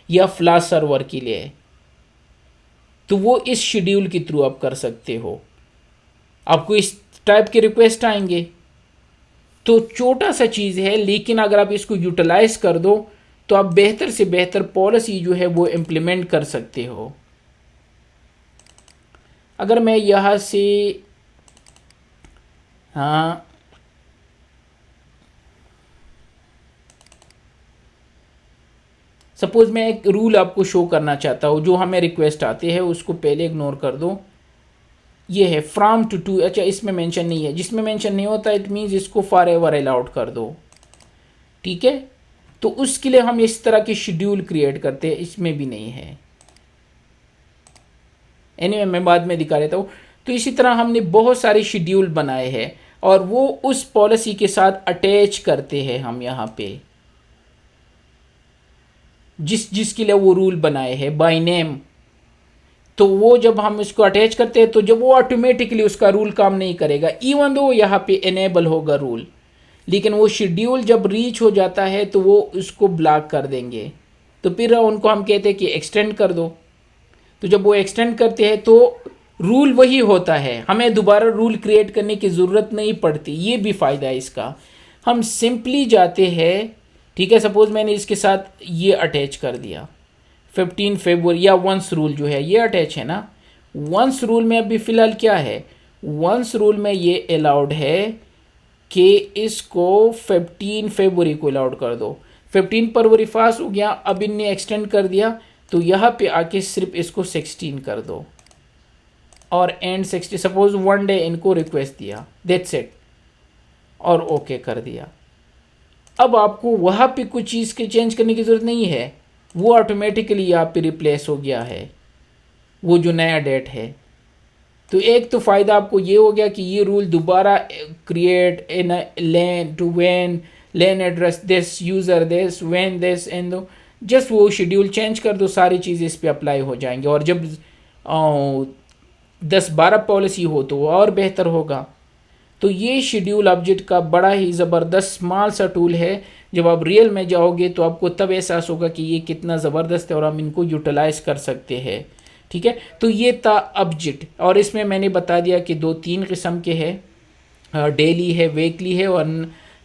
या फ्लैश सर्वर के लिए? तो वो इस शेड्यूल के थ्रू आप कर सकते हो, आपको इस टाइप के रिक्वेस्ट आएंगे। तो छोटा सा चीज़ है, लेकिन अगर आप इसको यूटिलाइज कर दो तो आप बेहतर से बेहतर पॉलिसी जो है वो इम्प्लीमेंट कर सकते हो। अगर मैं यहाँ से, हाँ सपोज मैं एक रूल आपको शो करना चाहता हूँ, जो हमें रिक्वेस्ट आते हैं उसको पहले इग्नोर कर दो। ये है फ्रॉम टू, अच्छा इसमें मेंशन नहीं है, जिसमें मेंशन नहीं होता इट मीन्स इसको फॉर एवर अलाउड कर दो, ठीक है। तो उसके लिए हम इस तरह की शेड्यूल क्रिएट करते हैं, इसमें भी नहीं है। एनीवे मैं बाद में दिखा देता हूँ। तो इसी तरह हमने बहुत सारे शेड्यूल बनाए हैं और वो उस पॉलिसी के साथ अटैच करते हैं हम यहाँ पे, जिसके लिए वो रूल बनाए हैं बाय नेम। तो वो जब हम इसको अटैच करते हैं तो जब वो ऑटोमेटिकली उसका रूल काम नहीं करेगा, इवन दो यहाँ पे इनेबल होगा रूल, लेकिन वो शेड्यूल जब रीच हो जाता है तो वो उसको ब्लॉक कर देंगे। तो फिर उनको हम कहते हैं कि एक्सटेंड कर दो। तो जब वो एक्सटेंड करते हैं तो रूल वही होता है, हमें दोबारा रूल क्रिएट करने की ज़रूरत नहीं पड़ती। ये भी फ़ायदा है इसका, हम सिंपली जाते हैं, ठीक है। सपोज मैंने इसके साथ ये अटैच कर दिया 15 फरवरी या वंस रूल जो है ये अटैच है ना। वंस रूल में अभी फ़िलहाल क्या है, वंस रूल में ये अलाउड है कि इसको 15 फरवरी को अलाउड कर दो। 15 फरवरी पास हो गया, अब इनने एक्सटेंड कर दिया तो यहाँ पे आके सिर्फ इसको 16 कर दो और एंड 60, सपोज 1 डे इनको रिक्वेस्ट दिया, दैट्स इट, और ओके कर दिया। अब आपको वहाँ पे कुछ चीज़ के चेंज करने की ज़रूरत नहीं है, वो ऑटोमेटिकली यहाँ पे रिप्लेस हो गया है वो जो नया डेट है। तो एक तो फ़ायदा आपको ये हो गया कि ये रूल दोबारा create in lane two when lane address this user this when this and दो, जस्ट वो शेड्यूल चेंज कर दो, सारी चीज़ें इस पे अप्लाई हो जाएंगे। और जब 10-12 पॉलिसी हो तो और बेहतर होगा। तो ये शेड्यूल ऑब्जेक्ट का बड़ा ही ज़बरदस्त स्मॉल सा टूल है। जब आप रियल में जाओगे तो आपको तब एहसास होगा कि ये कितना ज़बरदस्त है और हम इनको यूटिलाइज़ कर सकते हैं, ठीक है। तो ये था ऑब्जेक्ट, और इसमें मैंने बता दिया कि 2-3 किस्म के हैं, डेली है, वीकली है और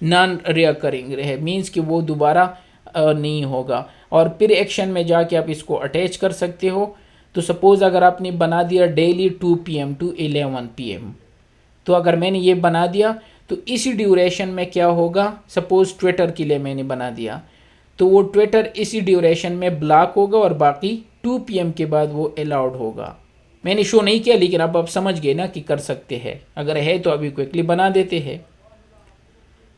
नॉन रिकरिंग है, मीन्स कि वो दोबारा नहीं होगा। और फिर एक्शन में जाके आप इसको अटैच कर सकते हो। तो सपोज़ अगर आपने बना दिया डेली 2 PM टू 11 PM, तो अगर मैंने ये बना दिया तो इसी ड्यूरेशन में क्या होगा, सपोज ट्विटर के लिए मैंने बना दिया तो वो ट्विटर इसी ड्यूरेशन में ब्लॉक होगा और बाकी 2 PM के बाद वो अलाउड होगा। मैंने शो नहीं किया लेकिन अब आप समझ गए ना कि कर सकते हैं, अगर है तो अभी क्विकली बना देते हैं।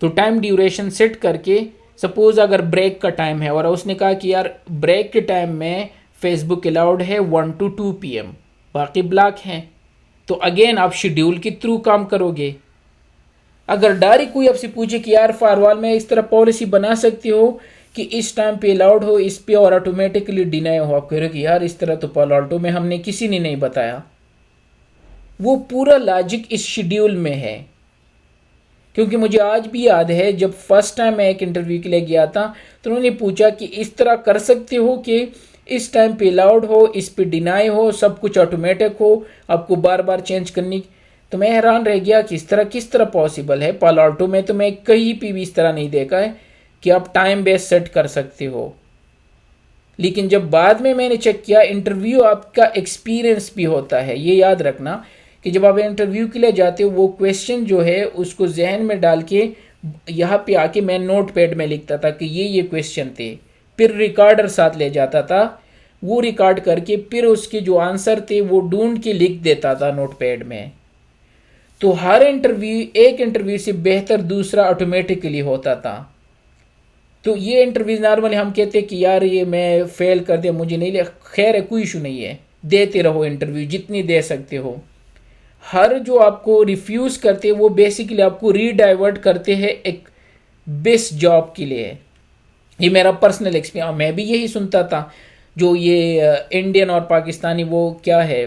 तो टाइम ड्यूरेशन सेट करके सपोज अगर ब्रेक का टाइम है और उसने कहा कि यार ब्रेक के टाइम में फेसबुक अलाउड है 1 to 2 PM, बाकी ब्लॉक हैं, तो अगेन आप शेड्यूल के थ्रू काम करोगे। अगर डायरेक्ट कोई आपसे पूछे कि यार फायरवॉल में इस तरह पॉलिसी बना सकती हो कि इस टाइम पे अलाउड हो, इस पे और ऑटोमेटिकली डिनाई हो, आप कह रहे हो कि यार इस तरह तो पालो अल्टो में हमने किसी ने नहीं बताया। वो पूरा लॉजिक इस शेड्यूल में है। क्योंकि मुझे आज भी याद है जब फर्स्ट टाइम मैं एक इंटरव्यू के लिए गया था तो उन्होंने पूछा कि इस तरह कर सकते हो कि इस टाइम पे अलाउड हो, इस पे डिनाई हो, सब कुछ ऑटोमेटिक हो, आपको बार बार चेंज करनी। तो मैं हैरान रह गया कि इस तरह किस तरह पॉसिबल है। पालो अल्टो में तो मैं कहीं पे भी इस तरह नहीं देखा है कि आप टाइम बेस सेट कर सकते हो। लेकिन जब बाद में मैंने चेक किया, इंटरव्यू आपका एक्सपीरियंस भी होता है, ये याद रखना कि जब आप इंटरव्यू के लिए जाते हो वो क्वेश्चन जो है उसको जहन में डाल के यहाँ पे आके मैं नोट पैड में लिखता था कि ये क्वेश्चन थे, फिर रिकॉर्डर साथ ले जाता था, वो रिकॉर्ड करके फिर उसके जो आंसर थे वो ढूंढ के लिख देता था नोट पैड में। तो हर इंटरव्यू एक इंटरव्यू से बेहतर दूसरा ऑटोमेटिकली होता था। तो ये इंटरव्यू नॉर्मली हम कहते हैं कि यार ये मैं फेल कर दिया, मुझे नहीं लिया, खैर है, कोई इशू नहीं है, देते रहो इंटरव्यू जितनी दे सकते हो। हर जो आपको रिफ्यूज़ करते हैं वो बेसिकली आपको रीडाइवर्ट करते हैं एक बेस्ट जॉब के लिए। ये मेरा पर्सनल एक्सपीरियंस, मैं भी यही सुनता था। जो ये इंडियन और पाकिस्तानी वो क्या है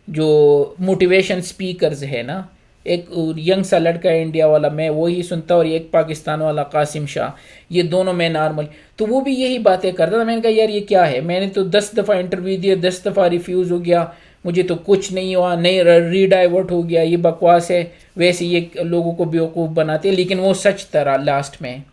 जो मोटिवेशन स्पीकर्स है ना, एक यंग सा लड़का है इंडिया वाला, मैं वो ही सुनता, और एक पाकिस्तान वाला कासिम शाह, ये दोनों मैं नॉर्मल, तो वो भी यही बातें करता था। मैंने कहा यार ये क्या है, मैंने तो 10 दफ़ा इंटरव्यू दिया, 10 दफ़ा रिफ्यूज़ हो गया, मुझे तो कुछ नहीं हुआ, नहीं रीडाइवर्ट हो गया, ये बकवास है। वैसे ये लोगों को बेवकूफ़ बनाते हैं, लेकिन वो सच तरह लास्ट में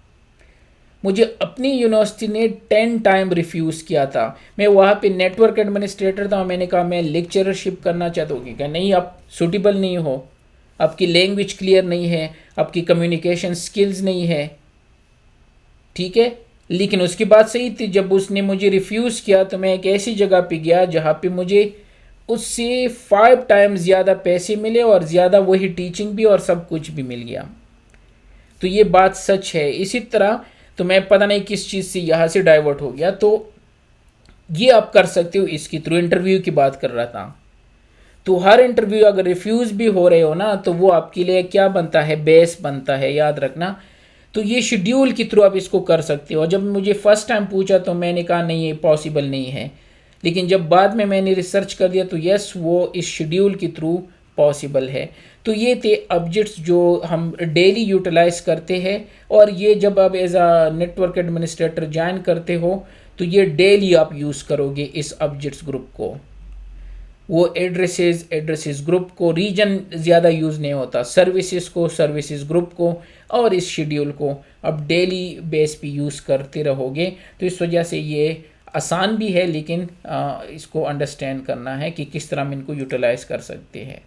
मुझे अपनी यूनिवर्सिटी ने 10 टाइम रिफ्यूज़ किया था। मैं वहाँ पे नेटवर्क एडमिनिस्ट्रेटर था, मैंने कहा मैं लेक्चरशिप करना चाहता हूँ, क्या नहीं आप सूटेबल नहीं हो, आपकी लैंग्वेज क्लियर नहीं है, आपकी कम्युनिकेशन स्किल्स नहीं है, ठीक है। लेकिन उसकी बात सही थी, जब उसने मुझे रिफ्यूज़ किया तो मैं एक ऐसी जगह पे गया जहाँ पे मुझे उससे 5 टाइम्स ज़्यादा पैसे मिले और ज़्यादा वही टीचिंग भी और सब कुछ भी मिल गया। तो ये बात सच है। इसी तरह तो मैं पता नहीं किस चीज़ से यहाँ से डाइवर्ट हो गया, तो ये आप कर सकते हो इसकी थ्रू। इंटरव्यू की बात कर रहा था, तो हर इंटरव्यू अगर रिफ्यूज़ भी हो रहे हो ना तो वो आपके लिए क्या बनता है, बेस बनता है, याद रखना। तो ये शेड्यूल के थ्रू आप इसको कर सकते हो। जब मुझे फर्स्ट टाइम पूछा तो मैंने कहा नहीं ये पॉसिबल नहीं है, लेकिन जब बाद में मैंने रिसर्च कर दिया तो यस वो इस शेड्यूल के थ्रू पॉसिबल है। तो ये थे ऑब्जेक्ट्स जो हम डेली यूटिलाइज करते हैं, और ये जब आप as a network administrator join करते हो तो ये डेली आप यूज़ करोगे इस ऑब्जेक्ट्स ग्रुप को। वो एड्रेसेस ग्रुप को, रीजन ज़्यादा यूज़ नहीं होता, सर्विसेज को सर्विसेज ग्रुप को, और इस शेड्यूल को अब डेली बेस पे यूज़ करते रहोगे। तो इस वजह से ये आसान भी है, लेकिन इसको अंडरस्टैंड करना है कि किस तरह हम इनको यूटिलाइज कर सकते हैं।